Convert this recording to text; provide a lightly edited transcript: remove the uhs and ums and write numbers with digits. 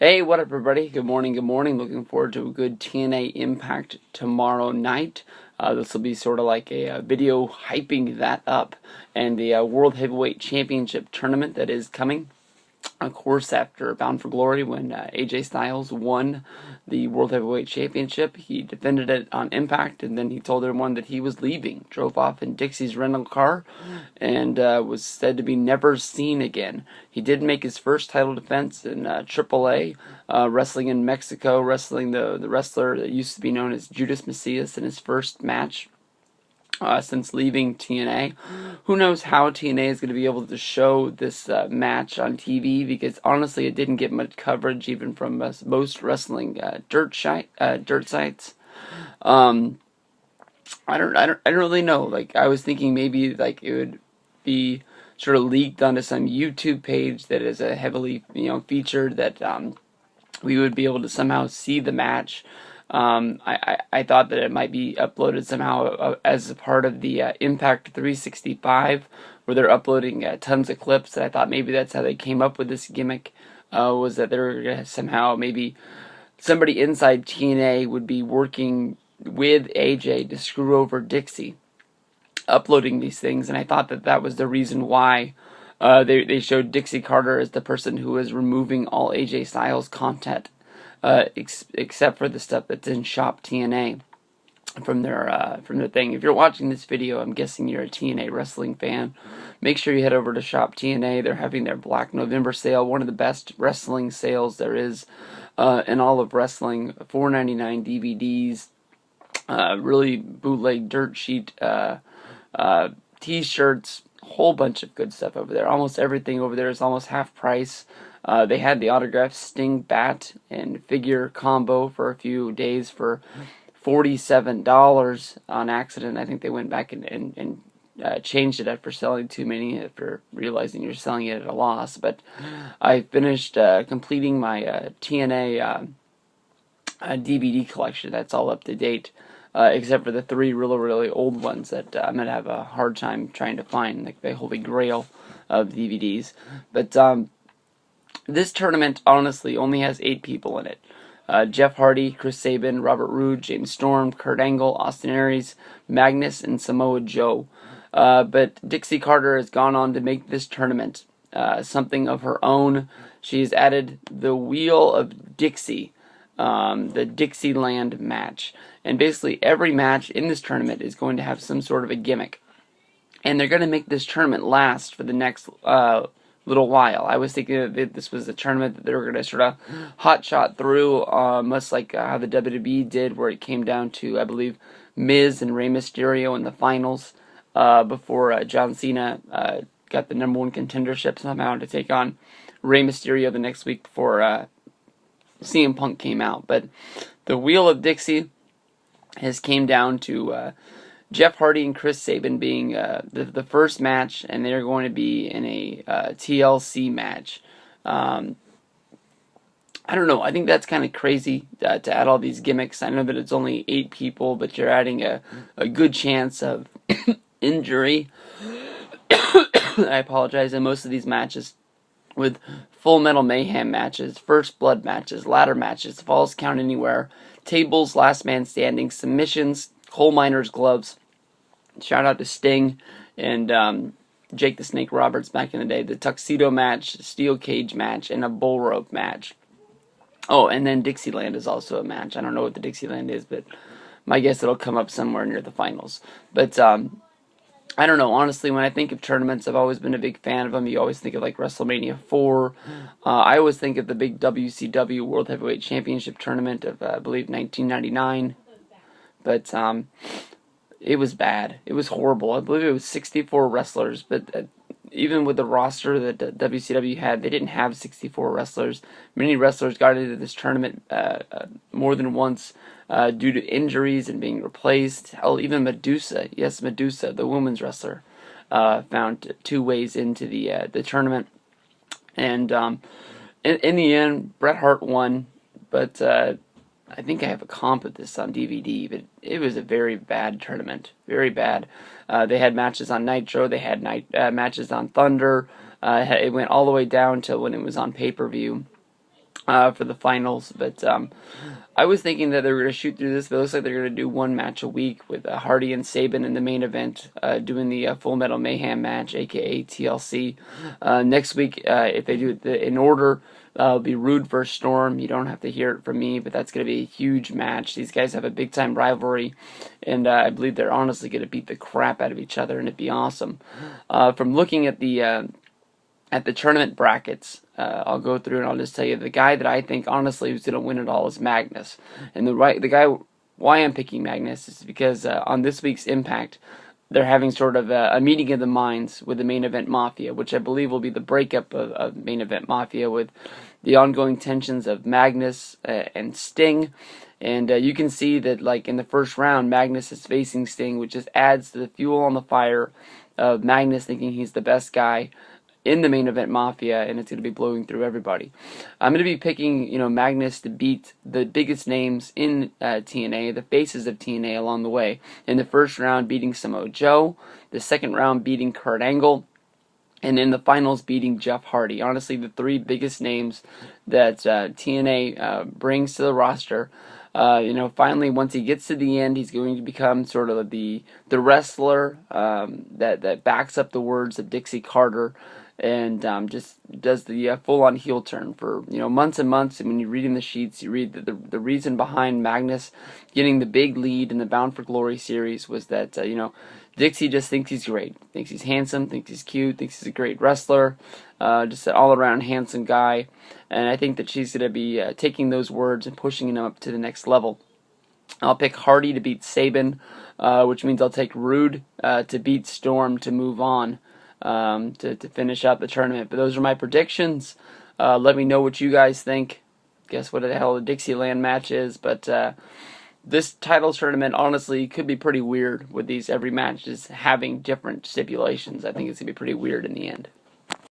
Hey, what up, everybody? Good morning, good morning. Looking forward to a good TNA Impact tomorrow night. This will be sort of like a video hyping that up, and the World Heavyweight Championship tournament that is coming. Of course, after Bound for Glory, when AJ Styles won the World Heavyweight Championship, he defended it on Impact, and then he told everyone that he was leaving. Drove off in Dixie's rental car, and was said to be never seen again. He did make his first title defense in AAA, wrestling in Mexico, wrestling the wrestler that used to be known as Judas Macias in his first match. Since leaving TNA. Who knows how TNA is going to be able to show this match on TV, because honestly it didn't get much coverage even from most wrestling dirt sites. I don't really know. Like, I was thinking maybe like it would be sort of leaked onto some YouTube page that is a heavily featured, that we would be able to somehow see the match. I thought that it might be uploaded somehow as a part of the Impact 365, where they're uploading tons of clips, and I thought maybe that's how they came up with this gimmick, was that they were going to somehow, maybe somebody inside TNA would be working with AJ to screw over Dixie, uploading these things, and I thought that that was the reason why they showed Dixie Carter as the person who was removing all AJ Styles content, except for the stuff that's in Shop TNA from their thing. If you're watching this video, I'm guessing you're a TNA wrestling fan. Make sure you head over to Shop TNA. They're having their Black November sale, one of the best wrestling sales there is in all of wrestling. $4.99 DVDs, really bootleg dirt sheet T-shirts, whole bunch of good stuff over there. Almost everything over there is almost half price. They had the autographed Sting bat and figure combo for a few days for $47 on accident. I think they went back and changed it after selling too many, after realizing you're selling it at a loss. But I finished completing my TNA DVD collection. That's all up to date, except for the three really old ones that I'm going to have a hard time trying to find, like the holy grail of DVDs. But this tournament, honestly, only has 8 people in it. Jeff Hardy, Chris Sabin, Robert Roode, James Storm, Kurt Angle, Austin Aries, Magnus, and Samoa Joe. But Dixie Carter has gone on to make this tournament something of her own. She has added the Wheel of Dixie, the Dixieland match. And basically every match in this tournament is going to have some sort of a gimmick. And they're going to make this tournament last for the next little while. I was thinking that this was a tournament that they were going to sort of hotshot through, much like how the WWE did, where it came down to, I believe, Miz and Rey Mysterio in the finals, before John Cena got the #1 contendership somehow to take on Rey Mysterio the next week before CM Punk came out. But the Wheel of Dixie has came down to Jeff Hardy and Chris Sabin being the first match, and they're going to be in a TLC match. I don't know. I think that's kind of crazy to add all these gimmicks. I know that it's only 8 people, but you're adding a good chance of injury. I apologize. In most of these matches, with Full Metal Mayhem matches, First Blood matches, ladder matches, Falls Count Anywhere, tables, last man standing, submissions, coal miner's gloves. Shout out to Sting and Jake the Snake Roberts back in the day. The tuxedo match, steel cage match, and a bull rope match. Oh, and then Dixieland is also a match. I don't know what the Dixieland is, but my guess it'll come up somewhere near the finals. But I don't know. Honestly, when I think of tournaments, I've always been a big fan of them. You always think of like WrestleMania 4. I always think of the big WCW World Heavyweight Championship tournament of, I believe, 1999. But it was bad. It was horrible. I believe it was 64 wrestlers, but even with the roster that WCW had, they didn't have 64 wrestlers. Many wrestlers got into this tournament more than once due to injuries and being replaced. Hell, even Medusa, yes, Medusa, the women's wrestler, found 2 ways into the tournament. And in the end, Bret Hart won, but I think I have a comp of this on DVD, but it was a very bad tournament. Very bad. They had matches on Nitro. They had matches on Thunder. It went all the way down to when it was on pay-per-view. for the finals. But I was thinking that they were going to shoot through this, but it looks like they're going to do one match a week with Hardy and Sabin in the main event, doing the Full Metal Mayhem match, aka TLC. Next week, if they do it in order, it'll be Rude vs. Storm. You don't have to hear it from me, but that's going to be a huge match. These guys have a big-time rivalry, and I believe they're honestly going to beat the crap out of each other, and it'd be awesome. From looking at the tournament brackets, I'll go through and I'll just tell you the guy that I think honestly who's going to win it all is Magnus. And the guy why I'm picking Magnus is because on this week's Impact, they're having sort of a meeting of the minds with the Main Event Mafia, which I believe will be the breakup of Main Event Mafia with the ongoing tensions of Magnus and Sting. And you can see that, like, in the first round, Magnus is facing Sting, which just adds to the fuel on the fire of Magnus thinking he's the best guy in the Main Event Mafia, and it's going to be blowing through everybody. I'm going to be picking, Magnus to beat the biggest names in TNA, the faces of TNA along the way. In the first round, beating Samoa Joe. The second round, beating Kurt Angle. And in the finals, beating Jeff Hardy. Honestly, the three biggest names that TNA brings to the roster. Finally, once he gets to the end, he's going to become sort of the wrestler that backs up the words of Dixie Carter, and just does the full-on heel turn for months and months. And when you're reading the sheets, you read that the reason behind Magnus getting the big lead in the Bound for Glory series was that Dixie just thinks he's great, thinks he's handsome, thinks he's cute, thinks he's a great wrestler, just an all-around handsome guy. And I think that she's going to be taking those words and pushing him up to the next level. I'll pick Hardy to beat Sabin, which means I'll take Rude to beat Storm to move on to finish out the tournament. But those are my predictions. Let me know what you guys think. Guess what the hell the Dixieland match is, but this title tournament honestly could be pretty weird with these every match just having different stipulations. I think it's going to be pretty weird in the end.